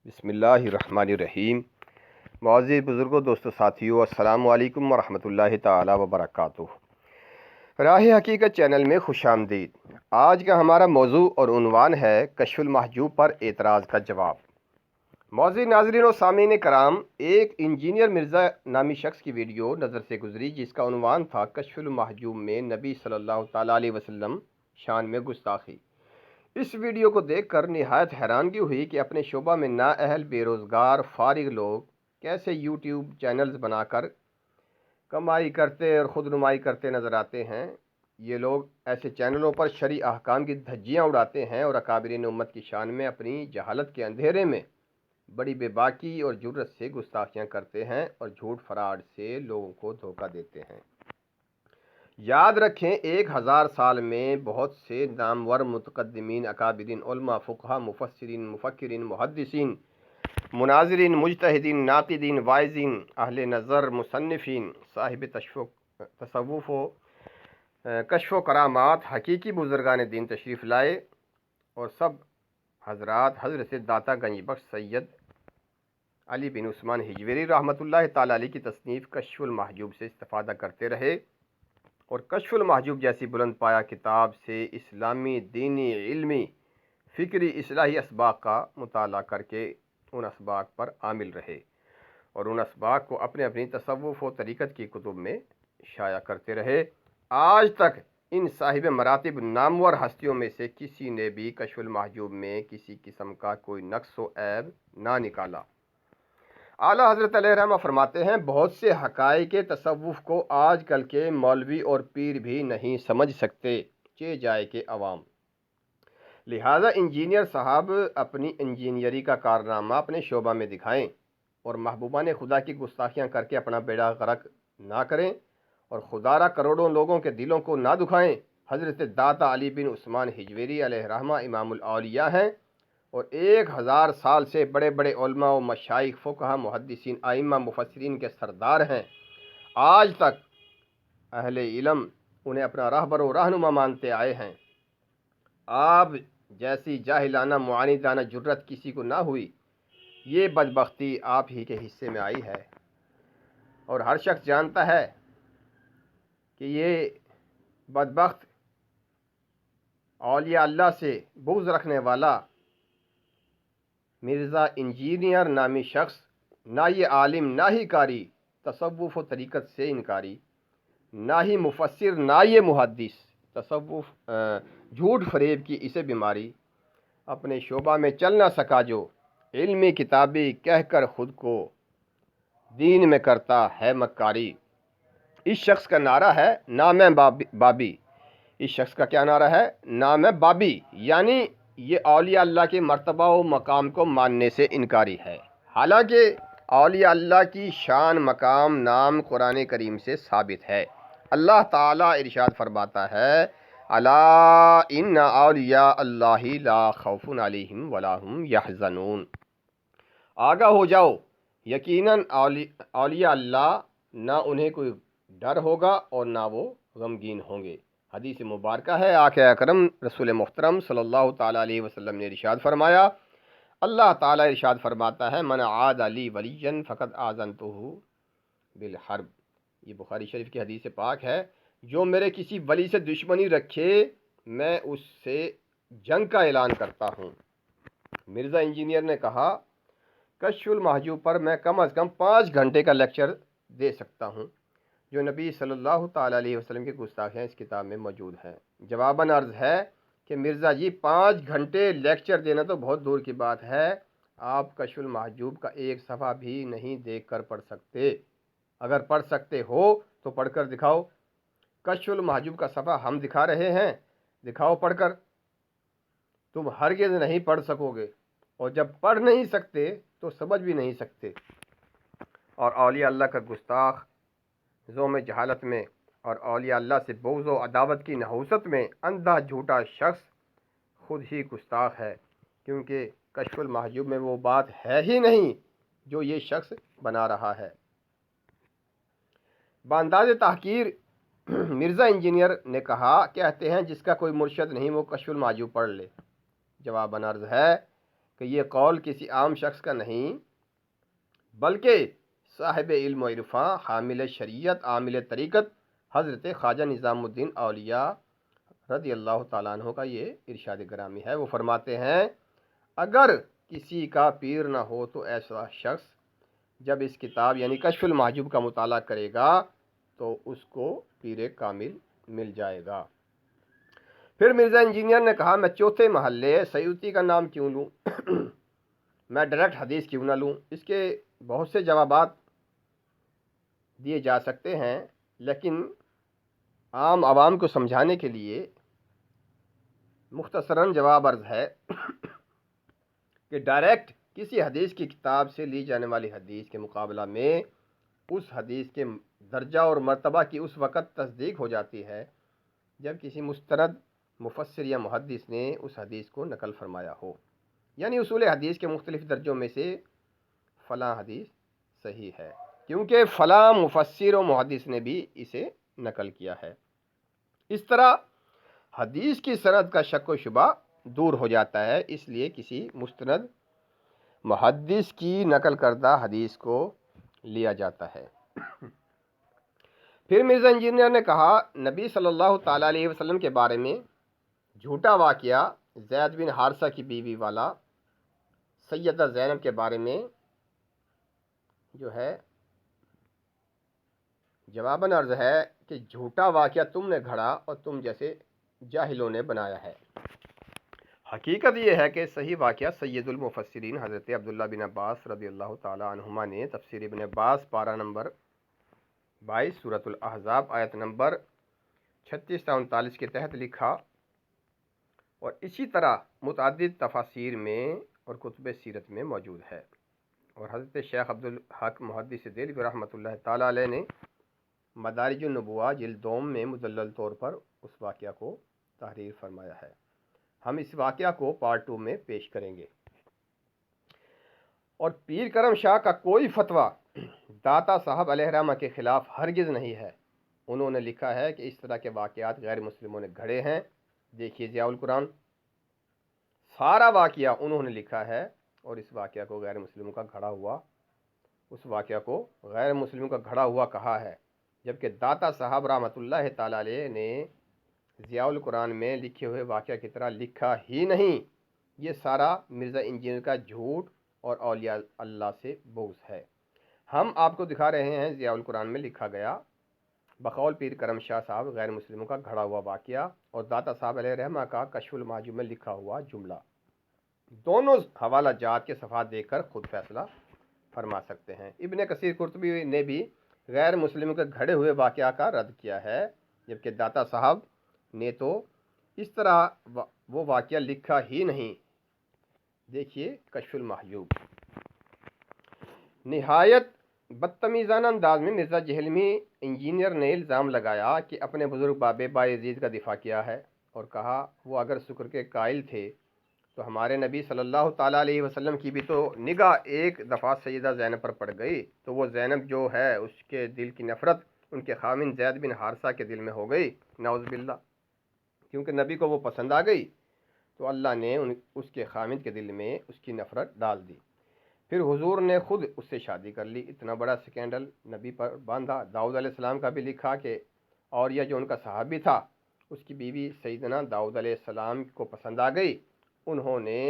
بسم اللہ الرحمن الرحیم۔ معزز بزرگوں، دوستوں، ساتھیوں، السلام علیکم ورحمۃ اللہ تعالی وبرکاتہ۔ راہ حقیقت چینل میں خوش آمدید۔ آج کا ہمارا موضوع اور عنوان ہے کشف المحجوب پر اعتراض کا جواب۔ معزز ناظرین و سامعین کرام، ایک انجینئر مرزا نامی شخص کی ویڈیو نظر سے گزری جس کا عنوان تھا کشف المحجوب میں نبی صلی اللہ تعالیٰ علیہ وسلم شان میں گستاخی۔ اس ویڈیو کو دیکھ کر نہایت حیرانگی ہوئی کہ اپنے شعبہ میں نااہل، بے روزگار، فارغ لوگ کیسے یوٹیوب چینلز بنا کر کمائی کرتے اور خود نمائی کرتے نظر آتے ہیں۔ یہ لوگ ایسے چینلوں پر شرعی احکام کی دھجیاں اڑاتے ہیں اور اکابرین امت کی شان میں اپنی جہالت کے اندھیرے میں بڑی بے باکی اور جرت سے گستاخیاں کرتے ہیں اور جھوٹ فراڈ سے لوگوں کو دھوکہ دیتے ہیں۔ یاد رکھیں، 1000 سال میں بہت سے نامور متقدمین، اکابرین، علماء، فقہا، مفسرین، مفکرین، محدثین، مناظرین، مجتہدین، ناقدین، واعظین، اہل نظر، مصنفین، صاحب تصوف و کشف و کرامات، حقیقی بزرگان دین تشریف لائے اور سب حضرات حضرت داتا گنج بخش سید علی بن عثمان ہجویری رحمۃ اللہ تعالی علیہ کی تصنیف کشف المحجوب سے استفادہ کرتے رہے اور کشف المحجوب جیسی بلند پایہ کتاب سے اسلامی، دینی، علمی، فکری، اصلاحی اسباق کا مطالعہ کر کے ان اسباق پر عامل رہے اور ان اسباق کو اپنی تصوف و طریقت کی کتب میں شائع کرتے رہے۔ آج تک ان صاحب مراتب نامور ہستیوں میں سے کسی نے بھی کشف المحجوب میں کسی قسم کا کوئی نقص و عیب نہ نکالا۔ اعلیٰ حضرت علیہ رحمہ فرماتے ہیں، بہت سے حقائق تصوف کو آج کل کے مولوی اور پیر بھی نہیں سمجھ سکتے، چہ جائے کہ عوام۔ لہذا انجینئر صاحب اپنی انجینئری کا کارنامہ اپنے شعبہ میں دکھائیں اور محبوبان خدا کی گستاخیاں کر کے اپنا بیڑا غرق نہ کریں اور خدارہ کروڑوں لوگوں کے دلوں کو نہ دکھائیں۔ حضرت داتا علی بن عثمان ہجویری علیہ رحمہ امام الاولیاء ہیں اور 1000 سال سے بڑے بڑے علماء و مشائخ، فقہا، محدثین، ائمہ، مفسرین کے سردار ہیں۔ آج تک اہل علم انہیں اپنا راہبر و رہنما مانتے آئے ہیں۔ آپ جیسی جاہلانہ معاندانہ جرت کسی کو نہ ہوئی۔ یہ بدبختی آپ ہی کے حصے میں آئی ہے اور ہر شخص جانتا ہے کہ یہ بدبخت اولیاء اللہ سے بغض رکھنے والا مرزا انجینئر نامی شخص نہ یہ عالم، نہ ہی قاری، تصوف و طریقت سے انکاری، نہ ہی مفسر، نہ یہ محدث، تصوف جھوٹ فریب کی اسے بیماری، اپنے شعبہ میں چل نہ سکا جو علمی کتابی کہہ کر خود کو دین میں کرتا ہے مکاری۔ اس شخص کا نعرہ ہے نام بابی۔ اس شخص کا کیا نعرہ ہے؟ نام بابی، یعنی یہ اولیاء اللہ کے مرتبہ و مقام کو ماننے سے انکاری ہے، حالانکہ اولیاء اللہ کی شان، مقام، نام قرآن کریم سے ثابت ہے۔ اللہ تعالیٰ ارشاد فرماتا ہے، الا ان اولیاء اللہ لا خوف علیہم ولا هم یحزنون۔ آگاہ ہو جاؤ، یقیناً اولیاء اللہ نہ انہیں کوئی ڈر ہوگا اور نہ وہ غمگین ہوں گے۔ حدیث مبارکہ ہے، آقا اکرم رسول محترم صلی اللہ تعالیٰ علیہ وسلم نے ارشاد فرمایا، اللہ تعالیٰ ارشاد فرماتا ہے، من عاد لی ولیا فقد آذنتہ بالحرب۔ یہ بخاری شریف کی حدیث پاک ہے، جو میرے کسی ولی سے دشمنی رکھے میں اس سے جنگ کا اعلان کرتا ہوں۔ مرزا انجینئر نے کہا، کشف المحجوب پر میں کم از کم 5 گھنٹے کا لیکچر دے سکتا ہوں، جو نبی صلی اللہ تعالیٰ علیہ وسلم کی گستاخیاں اس کتاب میں موجود ہیں۔ جواباً عرض ہے کہ مرزا جی 5 گھنٹے لیکچر دینا تو بہت دور کی بات ہے، آپ کشف المحجوب کا ایک صفحہ بھی نہیں دیکھ کر پڑھ سکتے۔ اگر پڑھ سکتے ہو تو پڑھ کر دکھاؤ۔ کشف المحجوب کا صفحہ ہم دکھا رہے ہیں، دکھاؤ پڑھ کر۔ تم ہرگز نہیں پڑھ سکو گے، اور جب پڑھ نہیں سکتے تو سمجھ بھی نہیں سکتے۔ اور اولیاء اللہ کا گستاخ ذوم جہالت میں اور اولیاء اللہ سے بغض و عداوت کی نحوست میں اندھا جھوٹا شخص خود ہی گستاخ ہے، کیونکہ کشف المحجوب میں وہ بات ہے ہی نہیں جو یہ شخص بنا رہا ہے۔ بانداز تحقیر مرزا انجینئر نے کہتے ہیں جس کا کوئی مرشد نہیں وہ کشف المحجوب پڑھ لے۔ جواباً عرض ہے کہ یہ قول کسی عام شخص کا نہیں بلکہ صاحب علم و عرفاں، حامل شریعت، عامل طریقت حضرت خواجہ نظام الدین اولیاء رضی اللہ تعالیٰ عنہ کا یہ ارشاد گرامی ہے۔ وہ فرماتے ہیں اگر کسی کا پیر نہ ہو تو ایسا شخص جب اس کتاب یعنی کشف المحجوب کا مطالعہ کرے گا تو اس کو پیر کامل مل جائے گا۔ پھر مرزا انجینئر نے کہا میں چوتھے محلے سیوطی کا نام کیوں لوں، میں ڈائریکٹ حدیث کیوں نہ لوں؟ اس کے بہت سے جوابات دیے جا سکتے ہیں، لیکن عام عوام کو سمجھانے کے لیے مختصراً جواب عرض ہے کہ ڈائریکٹ کسی حدیث کی کتاب سے لی جانے والی حدیث کے مقابلہ میں اس حدیث کے درجہ اور مرتبہ کی اس وقت تصدیق ہو جاتی ہے جب کسی مستند مفسر یا محدث نے اس حدیث کو نقل فرمایا ہو، یعنی اصول حدیث کے مختلف درجوں میں سے فلاں حدیث صحیح ہے کیونکہ فلاں مفسر و محدث نے بھی اسے نقل کیا ہے۔ اس طرح حدیث کی سند کا شک و شبہ دور ہو جاتا ہے، اس لیے کسی مستند محدث کی نقل کردہ حدیث کو لیا جاتا ہے۔ پھر مرزا انجینئر نے کہا نبی صلی اللہ تعالیٰ علیہ وسلم کے بارے میں جھوٹا واقعہ زید بن حارثہ کی بیوی والا سیدہ زینب کے بارے میں جو ہے جواباً عرض ہے کہ جھوٹا واقعہ تم نے گھڑا اور تم جیسے جاہلوں نے بنایا ہے۔ حقیقت یہ ہے کہ صحیح واقعہ سید المفسرین حضرت عبداللہ بن عباس رضی اللہ تعالیٰ عنہما نے تفسیر ابن عباس پارہ نمبر 22 سورۃ الاحزاب آیت نمبر 36 تا 39 کے تحت لکھا، اور اسی طرح متعدد تفاسیر میں اور کتب سیرت میں موجود ہے، اور حضرت شیخ عبدالحق محدث دہلوی رحمۃ اللہ تعالیٰ علیہ نے مدارج النبوہ جلد دوم میں مدلل طور پر اس واقعہ کو تحریر فرمایا ہے۔ ہم اس واقعہ کو پارٹ 2 میں پیش کریں گے۔ اور پیر کرم شاہ کا کوئی فتویٰ داتا صاحب علیہ رحمہ کے خلاف ہرگز نہیں ہے۔ انہوں نے لکھا ہے کہ اس طرح کے واقعات غیر مسلموں نے گھڑے ہیں، دیکھیے ضیاء القرآن، سارا واقعہ انہوں نے لکھا ہے، اور اس واقعہ کو غیر مسلموں کا گھڑا ہوا، اس واقعہ کو غیر مسلموں کا گھڑا ہوا کہا ہے، جبکہ داتا صاحب رحمۃ اللہ تعالیٰ علیہ نے ضیاء القرآن میں لکھے ہوئے واقعہ کی طرح لکھا ہی نہیں۔ یہ سارا مرزا انجینئر کا جھوٹ اور اولیاء اللہ سے بغض ہے۔ ہم آپ کو دکھا رہے ہیں ضیاء القرآن میں لکھا گیا بقول پیر کرم شاہ صاحب غیر مسلموں کا گھڑا ہوا واقعہ، اور داتا صاحب علیہ رحمہ کا کشف المحجوب میں لکھا ہوا جملہ، دونوں حوالہ جات کے صفحات دیکھ کر خود فیصلہ فرما سکتے ہیں۔ ابن کثیر قرطبی نے بھی غیر مسلموں کے گھڑے ہوئے واقعہ کا رد کیا ہے، جبکہ داتا صاحب نے تو اس طرح وہ واقعہ لکھا ہی نہیں۔ دیکھیے کشف المحجوب۔ نہایت بدتمیزانہ انداز میں مرزا جہلمی انجینئر نے الزام لگایا کہ اپنے بزرگ بابے بایزید کا دفاع کیا ہے، اور کہا وہ اگر شکر کے قائل تھے تو ہمارے نبی صلی اللہ تعالیٰ علیہ وسلم کی بھی تو نگاہ ایک دفعہ سیدہ زینب پر پڑ گئی، تو وہ زینب جو ہے اس کے دل کی نفرت ان کے خاوند زید بن حارثہ کے دل میں ہو گئی، نعوذ باللہ، کیونکہ نبی کو وہ پسند آ گئی تو اللہ نے اس کے خاوند کے دل میں اس کی نفرت ڈال دی۔ پھر حضور نے خود اس سے شادی کر لی، اتنا بڑا سکینڈل نبی پر باندھا۔ داؤد علیہ السلام کا بھی لکھا کہ اور یہ جو ان کا صحابی تھا اس کی بیوی سیدنا داؤد علیہ السلام کو پسند آ گئی، انہوں نے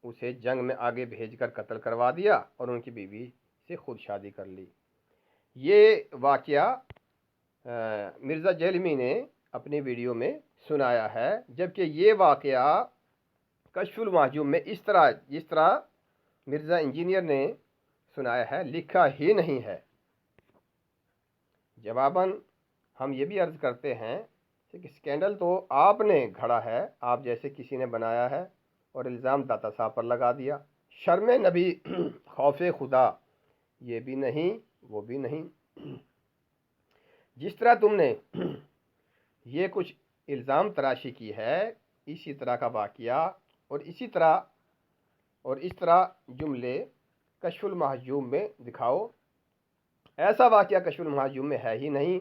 اسے جنگ میں آگے بھیج کر قتل کروا دیا اور ان کی بیوی سے خود شادی کر لی۔ یہ واقعہ مرزا جہلمی نے اپنی ویڈیو میں سنایا ہے، جبکہ یہ واقعہ کشف المحجوب میں جس طرح مرزا انجینئر نے سنایا ہے لکھا ہی نہیں ہے۔ جواباً ہم یہ بھی عرض کرتے ہیں کہ سکینڈل تو آپ نے گھڑا ہے، آپ جیسے کسی نے بنایا ہے اور الزام داتا صاحب پر لگا دیا۔ شرم نبی، خوف خدا، یہ بھی نہیں وہ بھی نہیں۔ جس طرح تم نے یہ کچھ الزام تراشی کی ہے، اسی طرح کا واقعہ اور اس طرح جملے کشف المحجوب میں دکھاؤ۔ ایسا واقعہ کشف المحجوب میں ہے ہی نہیں۔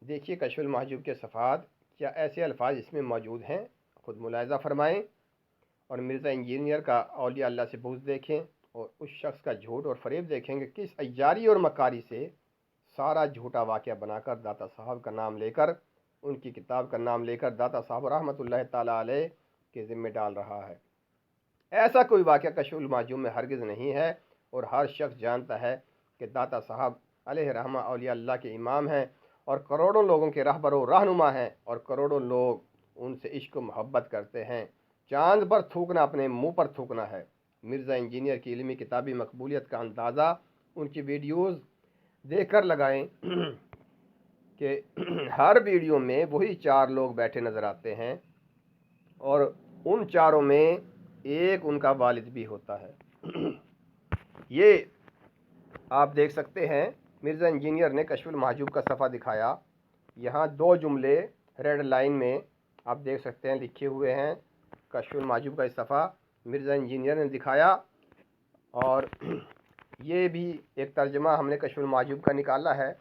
دیکھیے کشف المحجوب کے صفحات، کیا ایسے الفاظ اس میں موجود ہیں؟ خود ملاحظہ فرمائیں۔ اور مرزا انجینئر کا اولیاء اللہ سے بغض دیکھیں اور اس شخص کا جھوٹ اور فریب دیکھیں کہ کس عیاری اور مکاری سے سارا جھوٹا واقعہ بنا کر داتا صاحب کا نام لے کر ان کی کتاب کا نام لے کر داتا صاحب رحمۃ اللہ تعالیٰ علیہ کے ذمہ ڈال رہا ہے۔ ایسا کوئی واقعہ کشف المحجوب میں ہرگز نہیں ہے، اور ہر شخص جانتا ہے کہ داتا صاحب علیہ رحمہ اولیاء اللہ کے امام ہیں اور کروڑوں لوگوں کے رہبر و رہنما ہیں، اور کروڑوں لوگ ان سے عشق و محبت کرتے ہیں۔ چاند پر تھوکنا اپنے منہ پر تھوکنا ہے۔ مرزا انجینئر کی علمی کتابی مقبولیت کا اندازہ ان کی ویڈیوز دیکھ کر لگائیں کہ ہر ویڈیو میں وہی 4 لوگ بیٹھے نظر آتے ہیں، اور ان 4 میں ایک ان کا والد بھی ہوتا ہے۔ یہ آپ دیکھ سکتے ہیں، مرزا انجینئر نے کشف المحجوب کا صفحہ دکھایا، یہاں 2 جملے ریڈ لائن میں آپ دیکھ سکتے ہیں لکھے ہوئے ہیں۔ کشف المحجوب کا صفحہ مرزا انجینئر نے دکھایا، اور یہ بھی ایک ترجمہ ہم نے کشف المحجوب کا نکالا ہے،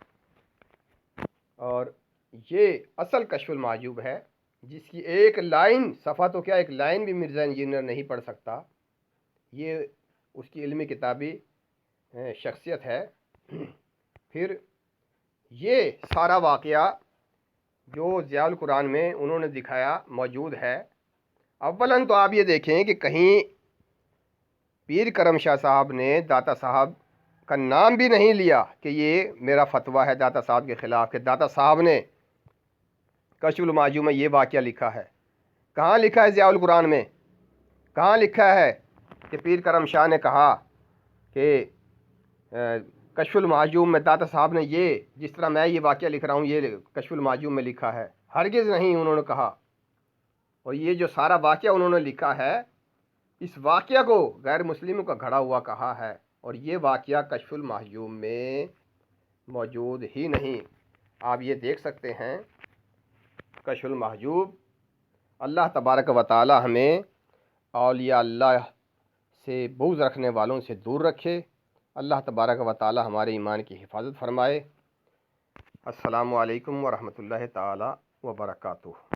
اور یہ اصل کشف المحجوب ہے جس کی ایک لائن، صفحہ تو کیا ایک لائن بھی مرزا انجینئر نہیں پڑھ سکتا۔ یہ اس کی علمی کتابی شخصیت ہے۔ پھر یہ سارا واقعہ جو ضیاء القرآن میں انہوں نے دکھایا موجود ہے۔ اولاً تو آپ یہ دیکھیں کہ کہیں پیر کرم شاہ صاحب نے داتا صاحب کا نام بھی نہیں لیا کہ یہ میرا فتویٰ ہے داتا صاحب کے خلاف، کہ داتا صاحب نے کشف المحجوب میں یہ واقعہ لکھا ہے۔ کہاں لکھا ہے ضیاء القرآن میں؟ کہاں لکھا ہے کہ پیر کرم شاہ نے کہا کہ کشف المحجوب میں داتا صاحب نے یہ، جس طرح میں یہ واقعہ لکھ رہا ہوں، یہ کشف المحجوب میں لکھا ہے؟ ہرگز نہیں انہوں نے کہا۔ اور یہ جو سارا واقعہ انہوں نے لکھا ہے، اس واقعہ کو غیر مسلموں کا گھڑا ہوا کہا ہے، اور یہ واقعہ کشف المحجوب میں موجود ہی نہیں۔ آپ یہ دیکھ سکتے ہیں کشف المحجوب۔ اللہ تبارک و تعالی ہمیں اولیاء اللہ سے بغض رکھنے والوں سے دور رکھے۔ اللہ تبارک و تعالی ہمارے ایمان کی حفاظت فرمائے۔ السلام علیکم ورحمۃ اللہ تعالی وبرکاتہ۔